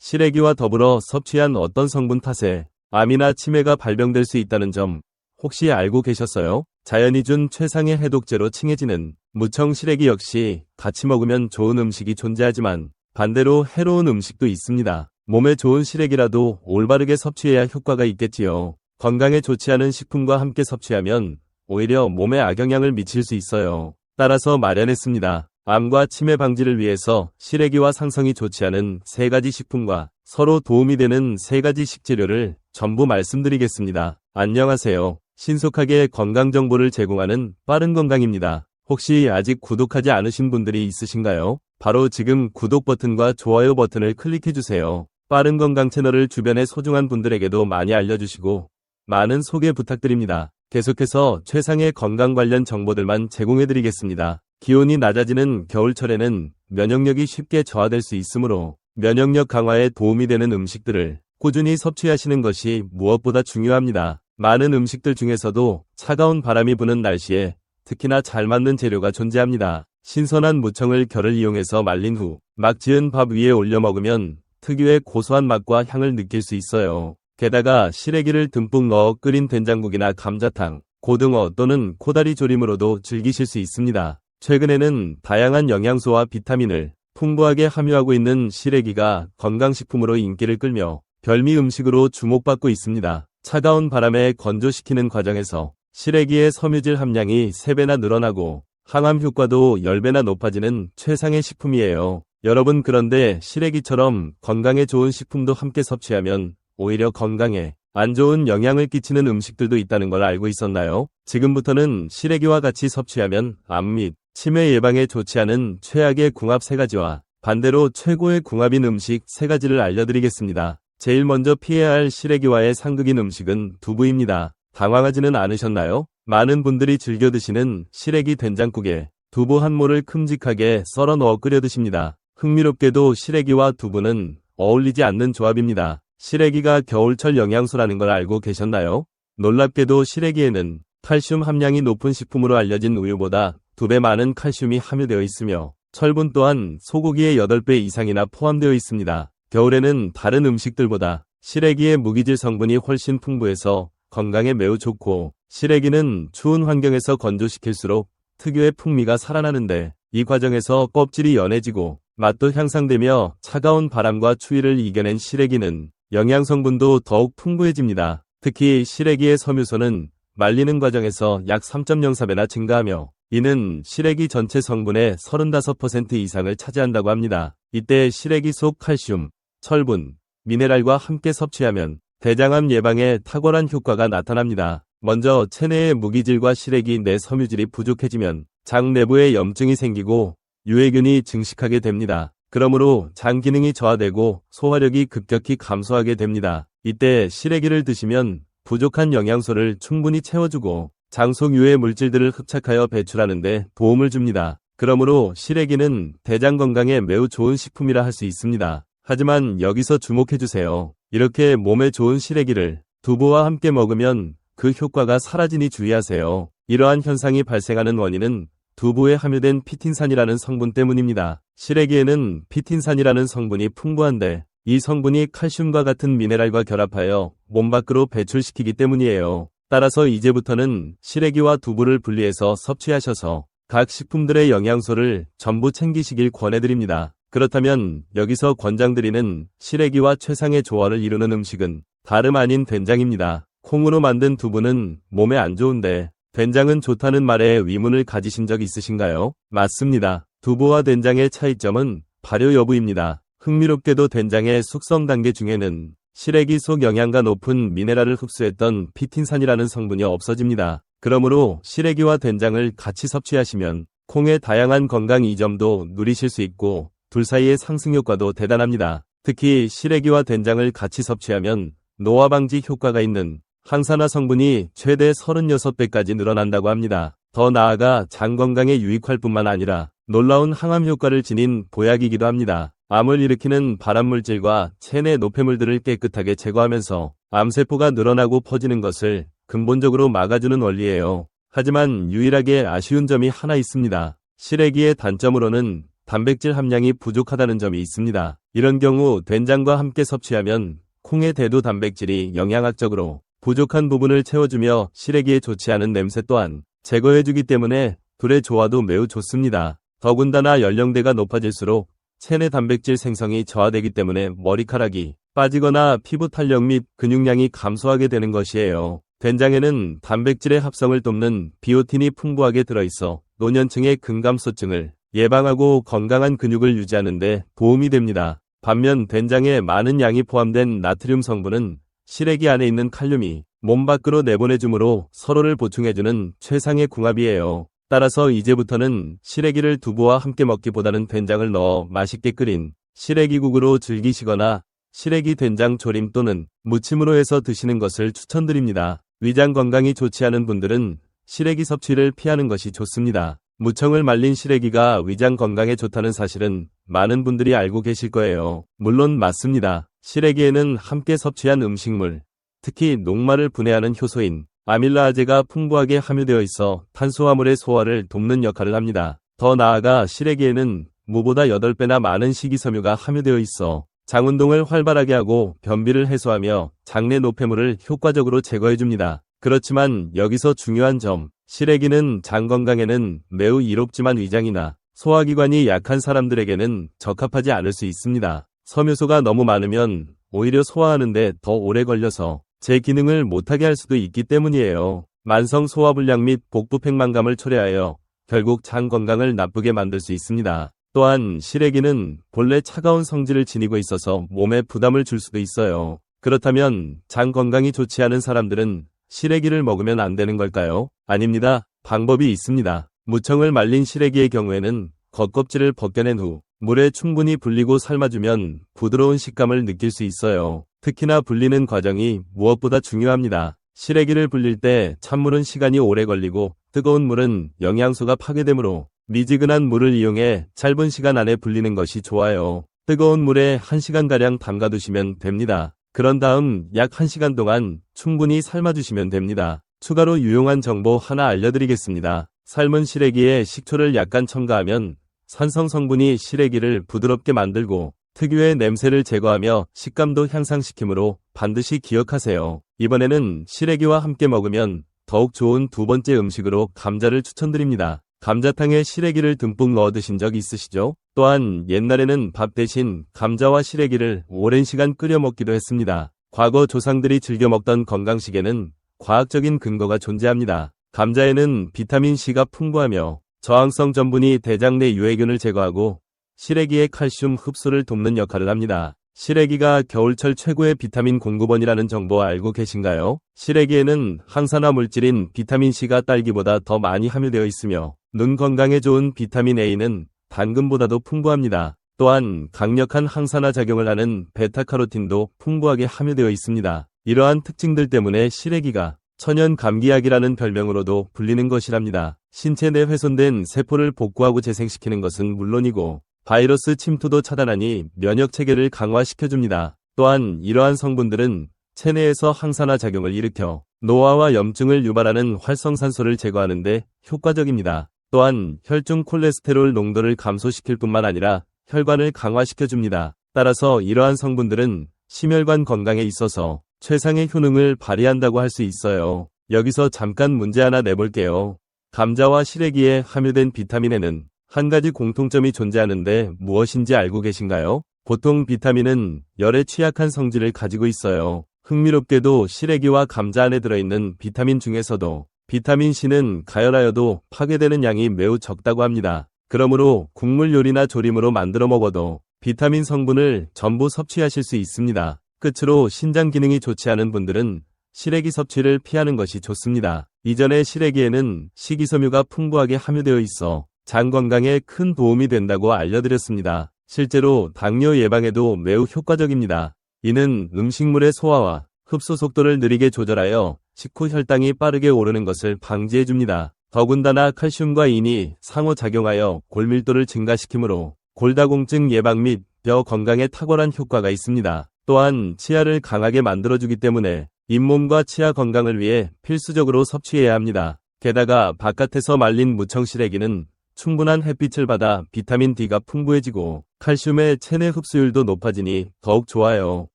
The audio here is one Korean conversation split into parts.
시래기와 더불어 섭취한 어떤 성분 탓에 암이나 치매가 발병될 수 있다는 점 혹시 알고 계셨어요? 자연이 준 최상의 해독제로 칭해지는 무청 시래기 역시 같이 먹으면 좋은 음식이 존재하지만 반대로 해로운 음식도 있습니다. 몸에 좋은 시래기라도 올바르게 섭취해야 효과가 있겠지요. 건강에 좋지 않은 식품과 함께 섭취하면 오히려 몸에 악영향을 미칠 수 있어요. 따라서 마련했습니다. 암과 치매 방지를 위해서 시래기와 상성이 좋지 않은 3가지 식품과 서로 도움이 되는 3가지 식재료를 전부 말씀드리겠습니다. 안녕하세요. 신속하게 건강정보를 제공하는 빠른건강입니다. 혹시 아직 구독하지 않으신 분들이 있으신가요? 바로 지금 구독 버튼과 좋아요 버튼을 클릭해주세요. 빠른건강 채널을 주변의 소중한 분들에게도 많이 알려주시고 많은 소개 부탁드립니다. 계속해서 최상의 건강 관련 정보들만 제공해드리겠습니다. 기온이 낮아지는 겨울철에는 면역력이 쉽게 저하될 수 있으므로 면역력 강화에 도움이 되는 음식들을 꾸준히 섭취하시는 것이 무엇보다 중요합니다. 많은 음식들 중에서도 차가운 바람이 부는 날씨에 특히나 잘 맞는 재료가 존재합니다. 신선한 무청을 결을 이용해서 말린 후 막 지은 밥 위에 올려 먹으면 특유의 고소한 맛과 향을 느낄 수 있어요. 게다가 시래기를 듬뿍 넣어 끓인 된장국이나 감자탕, 고등어 또는 코다리 조림으로도 즐기실 수 있습니다. 최근에는 다양한 영양소와 비타민을 풍부하게 함유하고 있는 시래기가 건강식품으로 인기를 끌며 별미 음식으로 주목받고 있습니다. 차가운 바람에 건조시키는 과정에서 시래기의 섬유질 함량이 3배나 늘어나고 항암 효과도 10배나 높아지는 최상의 식품이에요. 여러분, 그런데 시래기처럼 건강에 좋은 식품도 함께 섭취하면 오히려 건강에 안 좋은 영향을 끼치는 음식들도 있다는 걸 알고 있었나요? 지금부터는 시래기와 같이 섭취하면 암 및 치매 예방에 좋지 않은 최악의 궁합 3가지와 반대로 최고의 궁합인 음식 3가지를 알려드리겠습니다. 제일 먼저 피해야 할 시래기와의 상극인 음식은 두부입니다. 당황하지는 않으셨나요? 많은 분들이 즐겨 드시는 시래기 된장국에 두부 한 모를 큼직하게 썰어 넣어 끓여 드십니다. 흥미롭게도 시래기와 두부는 어울리지 않는 조합입니다. 시래기가 겨울철 영양소라는 걸 알고 계셨나요? 놀랍게도 시래기에는 칼슘 함량이 높은 식품으로 알려진 우유보다 2배 많은 칼슘이 함유되어 있으며 철분 또한 소고기의 8배 이상이나 포함되어 있습니다. 겨울에는 다른 음식들보다 시래기의 무기질 성분이 훨씬 풍부해서 건강에 매우 좋고, 시래기는 추운 환경에서 건조시킬수록 특유의 풍미가 살아나는데 이 과정에서 껍질이 연해지고 맛도 향상되며 차가운 바람과 추위를 이겨낸 시래기는 영양성분도 더욱 풍부해집니다. 특히 시래기의 섬유소는 말리는 과정에서 약 3.04배나 증가하며 이는 시래기 전체 성분의 35% 이상을 차지한다고 합니다. 이때 시래기 속 칼슘, 철분, 미네랄과 함께 섭취하면 대장암 예방에 탁월한 효과가 나타납니다. 먼저 체내의 무기질과 시래기 내 섬유질이 부족해지면 장 내부에 염증이 생기고 유해균이 증식하게 됩니다. 그러므로 장 기능이 저하되고 소화력이 급격히 감소하게 됩니다. 이때 시래기를 드시면 부족한 영양소를 충분히 채워주고 장 속 유해 물질들을 흡착하여 배출하는 데 도움을 줍니다. 그러므로 시래기는 대장 건강에 매우 좋은 식품이라 할 수 있습니다. 하지만 여기서 주목해주세요. 이렇게 몸에 좋은 시래기를 두부와 함께 먹으면 그 효과가 사라지니 주의하세요. 이러한 현상이 발생하는 원인은 두부에 함유된 피틴산이라는 성분 때문입니다. 시래기에는 피틴산이라는 성분이 풍부한데 이 성분이 칼슘과 같은 미네랄과 결합하여 몸 밖으로 배출시키기 때문이에요. 따라서 이제부터는 시래기와 두부를 분리해서 섭취하셔서 각 식품들의 영양소를 전부 챙기시길 권해드립니다. 그렇다면 여기서 권장드리는 시래기와 최상의 조화를 이루는 음식은 다름 아닌 된장입니다. 콩으로 만든 두부는 몸에 안 좋은데 된장은 좋다는 말에 의문을 가지신 적 있으신가요? 맞습니다. 두부와 된장의 차이점은 발효 여부입니다. 흥미롭게도 된장의 숙성 단계 중에는 시래기 속 영양가 높은 미네랄을 흡수했던 피틴산이라는 성분이 없어집니다. 그러므로 시래기와 된장을 같이 섭취하시면 콩의 다양한 건강 이점도 누리실 수 있고 둘 사이의 상승 효과도 대단합니다. 특히 시래기와 된장을 같이 섭취하면 노화 방지 효과가 있는 항산화 성분이 최대 36배까지 늘어난다고 합니다. 더 나아가 장 건강에 유익할 뿐만 아니라 놀라운 항암 효과를 지닌 보약이기도 합니다. 암을 일으키는 발암물질과 체내 노폐물들을 깨끗하게 제거하면서 암세포가 늘어나고 퍼지는 것을 근본적으로 막아주는 원리예요. 하지만 유일하게 아쉬운 점이 하나 있습니다. 시래기의 단점으로는 단백질 함량이 부족하다는 점이 있습니다. 이런 경우 된장과 함께 섭취하면 콩의 대두 단백질이 영양학적으로 부족한 부분을 채워주며 시래기에 좋지 않은 냄새 또한 제거해주기 때문에 둘의 조화도 매우 좋습니다. 더군다나 연령대가 높아질수록 체내 단백질 생성이 저하되기 때문에 머리카락이 빠지거나 피부 탄력 및 근육량이 감소하게 되는 것이에요. 된장에는 단백질의 합성을 돕는 비오틴이 풍부하게 들어있어 노년층의 근감소증을 예방하고 건강한 근육을 유지하는 데 도움이 됩니다. 반면 된장에 많은 양이 포함된 나트륨 성분은 시래기 안에 있는 칼륨이 몸 밖으로 내보내주므로 서로를 보충해주는 최상의 궁합이에요. 따라서 이제부터는 시래기를 두부와 함께 먹기보다는 된장을 넣어 맛있게 끓인 시래기국으로 즐기시거나 시래기 된장 조림 또는 무침으로 해서 드시는 것을 추천드립니다. 위장 건강이 좋지 않은 분들은 시래기 섭취를 피하는 것이 좋습니다. 무청을 말린 시래기가 위장 건강에 좋다는 사실은 많은 분들이 알고 계실 거예요. 물론 맞습니다. 시래기에는 함께 섭취한 음식물, 특히 녹말을 분해하는 효소인 아밀라아제가 풍부하게 함유되어 있어 탄수화물의 소화를 돕는 역할을 합니다. 더 나아가 시래기에는 무보다 8배나 많은 식이섬유가 함유되어 있어 장 운동을 활발하게 하고 변비를 해소하며 장내 노폐물을 효과적으로 제거해줍니다. 그렇지만 여기서 중요한 점, 시래기는 장 건강에는 매우 이롭지만 위장이나 소화기관이 약한 사람들에게는 적합하지 않을 수 있습니다. 섬유소가 너무 많으면 오히려 소화하는데 더 오래 걸려서 제 기능을 못하게 할 수도 있기 때문이에요. 만성 소화불량 및 복부 팽만감을 초래하여 결국 장 건강을 나쁘게 만들 수 있습니다. 또한 시래기는 본래 차가운 성질을 지니고 있어서 몸에 부담을 줄 수도 있어요. 그렇다면 장 건강이 좋지 않은 사람들은 시래기를 먹으면 안 되는 걸까요? 아닙니다. 방법이 있습니다. 무청을 말린 시래기의 경우에는 겉껍질을 벗겨낸 후 물에 충분히 불리고 삶아주면 부드러운 식감을 느낄 수 있어요. 특히나 불리는 과정이 무엇보다 중요합니다. 시래기를 불릴 때 찬물은 시간이 오래 걸리고 뜨거운 물은 영양소가 파괴되므로 미지근한 물을 이용해 짧은 시간 안에 불리는 것이 좋아요. 뜨거운 물에 1시간가량 담가두시면 됩니다. 그런 다음 약 1시간 동안 충분히 삶아주시면 됩니다. 추가로 유용한 정보 하나 알려드리겠습니다. 삶은 시래기에 식초를 약간 첨가하면 산성 성분이 시래기를 부드럽게 만들고 특유의 냄새를 제거하며 식감도 향상시키므로 반드시 기억하세요. 이번에는 시래기와 함께 먹으면 더욱 좋은 두 번째 음식으로 감자를 추천드립니다. 감자탕에 시래기를 듬뿍 넣어 드신 적 있으시죠? 또한 옛날에는 밥 대신 감자와 시래기를 오랜 시간 끓여 먹기도 했습니다. 과거 조상들이 즐겨 먹던 건강식에는 과학적인 근거가 존재합니다. 감자에는 비타민C가 풍부하며 저항성 전분이 대장 내 유해균을 제거하고 시래기의 칼슘 흡수를 돕는 역할을 합니다. 시래기가 겨울철 최고의 비타민 공급원이라는 정보 알고 계신가요? 시래기에는 항산화 물질인 비타민C가 딸기보다 더 많이 함유되어 있으며 눈 건강에 좋은 비타민 A는 당근보다도 풍부합니다. 또한 강력한 항산화 작용을 하는 베타카로틴도 풍부하게 함유되어 있습니다. 이러한 특징들 때문에 시래기가 천연 감기약이라는 별명으로도 불리는 것이랍니다. 신체 내 훼손된 세포를 복구하고 재생시키는 것은 물론이고 바이러스 침투도 차단하니 면역 체계를 강화시켜줍니다. 또한 이러한 성분들은 체내에서 항산화 작용을 일으켜 노화와 염증을 유발하는 활성산소를 제거하는 데 효과적입니다. 또한 혈중 콜레스테롤 농도를 감소시킬 뿐만 아니라 혈관을 강화시켜줍니다. 따라서 이러한 성분들은 심혈관 건강에 있어서 최상의 효능을 발휘한다고 할 수 있어요. 여기서 잠깐 문제 하나 내볼게요. 감자와 시래기에 함유된 비타민에는 한 가지 공통점이 존재하는데 무엇인지 알고 계신가요? 보통 비타민은 열에 취약한 성질을 가지고 있어요. 흥미롭게도 시래기와 감자 안에 들어있는 비타민 중에서도 비타민C는 가열하여도 파괴되는 양이 매우 적다고 합니다. 그러므로 국물 요리나 조림으로 만들어 먹어도 비타민 성분을 전부 섭취하실 수 있습니다. 끝으로 신장 기능이 좋지 않은 분들은 시래기 섭취를 피하는 것이 좋습니다. 이전에 시래기에는 식이섬유가 풍부하게 함유되어 있어 장 건강에 큰 도움이 된다고 알려드렸습니다. 실제로 당뇨 예방에도 매우 효과적입니다. 이는 음식물의 소화와 흡수 속도를 느리게 조절하여 식후 혈당이 빠르게 오르는 것을 방지해줍니다. 더군다나 칼슘과 인이 상호작용하여 골밀도를 증가시키므로 골다공증 예방 및 뼈 건강에 탁월한 효과가 있습니다. 또한 치아를 강하게 만들어주기 때문에 잇몸과 치아 건강을 위해 필수적으로 섭취해야 합니다. 게다가 바깥에서 말린 무청시래기는 충분한 햇빛을 받아 비타민 D가 풍부해지고 칼슘의 체내 흡수율도 높아지니 더욱 좋아요.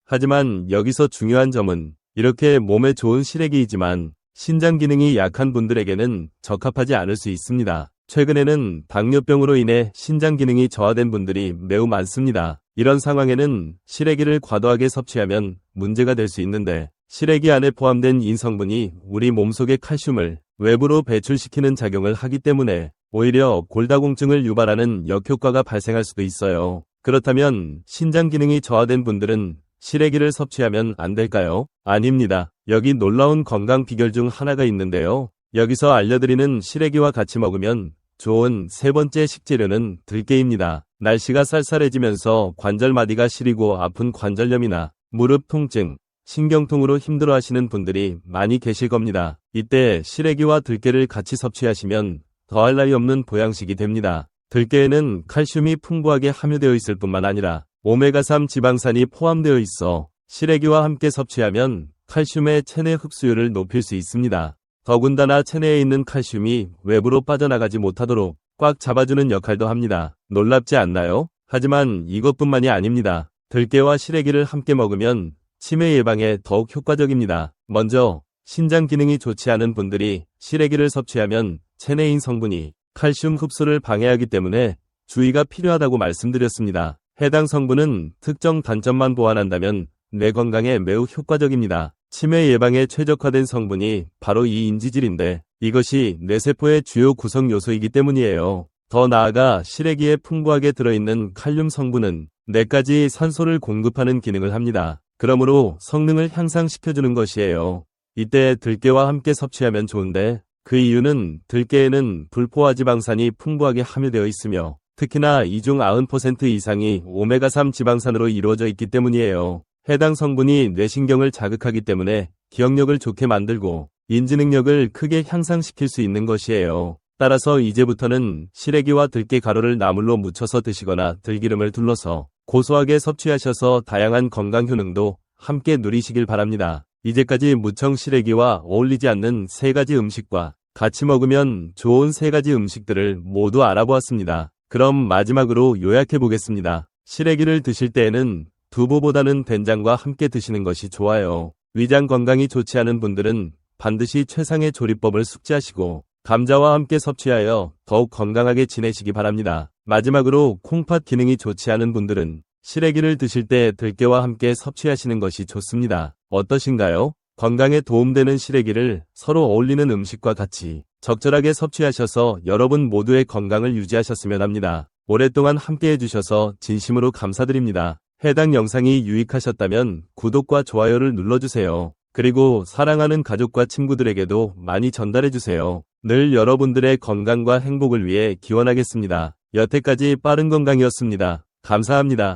하지만 여기서 중요한 점은 이렇게 몸에 좋은 시래기이지만 신장 기능이 약한 분들에게는 적합하지 않을 수 있습니다. 최근에는 당뇨병으로 인해 신장 기능이 저하된 분들이 매우 많습니다. 이런 상황에는 시래기를 과도하게 섭취하면 문제가 될 수 있는데 시래기 안에 포함된 인성분이 우리 몸속의 칼슘을 외부로 배출시키는 작용을 하기 때문에 오히려 골다공증을 유발하는 역효과가 발생할 수도 있어요. 그렇다면 신장 기능이 저하된 분들은 시래기를 섭취하면 안 될까요? 아닙니다. 여기 놀라운 건강 비결 중 하나가 있는데요. 여기서 알려드리는 시래기와 같이 먹으면 좋은 세 번째 식재료는 들깨입니다. 날씨가 쌀쌀해지면서 관절마디가 시리고 아픈 관절염이나 무릎 통증, 신경통으로 힘들어하시는 분들이 많이 계실 겁니다. 이때 시래기와 들깨를 같이 섭취하시면 더할 나위 없는 보양식이 됩니다. 들깨에는 칼슘이 풍부하게 함유되어 있을 뿐만 아니라 오메가3 지방산이 포함되어 있어 시래기와 함께 섭취하면 칼슘의 체내 흡수율을 높일 수 있습니다. 더군다나 체내에 있는 칼슘이 외부로 빠져나가지 못하도록 꽉 잡아주는 역할도 합니다. 놀랍지 않나요? 하지만 이것뿐만이 아닙니다. 들깨와 시래기를 함께 먹으면 치매 예방에 더욱 효과적입니다. 먼저 신장 기능이 좋지 않은 분들이 시래기를 섭취하면 체내인 성분이 칼슘 흡수를 방해하기 때문에 주의가 필요하다고 말씀드렸습니다. 해당 성분은 특정 단점만 보완한다면 뇌 건강에 매우 효과적입니다. 치매 예방에 최적화된 성분이 바로 이 인지질인데 이것이 뇌세포의 주요 구성 요소이기 때문이에요. 더 나아가 시래기에 풍부하게 들어있는 칼륨 성분은 뇌까지 산소를 공급하는 기능을 합니다. 그러므로 성능을 향상시켜주는 것이에요. 이때 들깨와 함께 섭취하면 좋은데 그 이유는 들깨에는 불포화 지방산이 풍부하게 함유되어 있으며 특히나 이 중 90% 이상이 오메가3 지방산으로 이루어져 있기 때문이에요. 해당 성분이 뇌신경을 자극하기 때문에 기억력을 좋게 만들고 인지 능력을 크게 향상시킬 수 있는 것이에요. 따라서 이제부터는 시래기와 들깨 가루를 나물로 무쳐서 드시거나 들기름을 둘러서 고소하게 섭취하셔서 다양한 건강 효능도 함께 누리시길 바랍니다. 이제까지 무청 시래기와 어울리지 않는 세 가지 음식과 같이 먹으면 좋은 세 가지 음식들을 모두 알아보았습니다. 그럼 마지막으로 요약해 보겠습니다. 시래기를 드실 때에는 두부보다는 된장과 함께 드시는 것이 좋아요. 위장 건강이 좋지 않은 분들은 반드시 최상의 조리법을 숙지하시고 감자와 함께 섭취하여 더욱 건강하게 지내시기 바랍니다. 마지막으로 콩팥 기능이 좋지 않은 분들은 시래기를 드실 때 들깨와 함께 섭취하시는 것이 좋습니다. 어떠신가요? 건강에 도움되는 시래기를 서로 어울리는 음식과 같이 적절하게 섭취하셔서 여러분 모두의 건강을 유지하셨으면 합니다. 오랫동안 함께 해주셔서 진심으로 감사드립니다. 해당 영상이 유익하셨다면 구독과 좋아요를 눌러주세요. 그리고 사랑하는 가족과 친구들에게도 많이 전달해주세요. 늘 여러분들의 건강과 행복을 위해 기원하겠습니다. 여태까지 빠른 건강이었습니다. 감사합니다.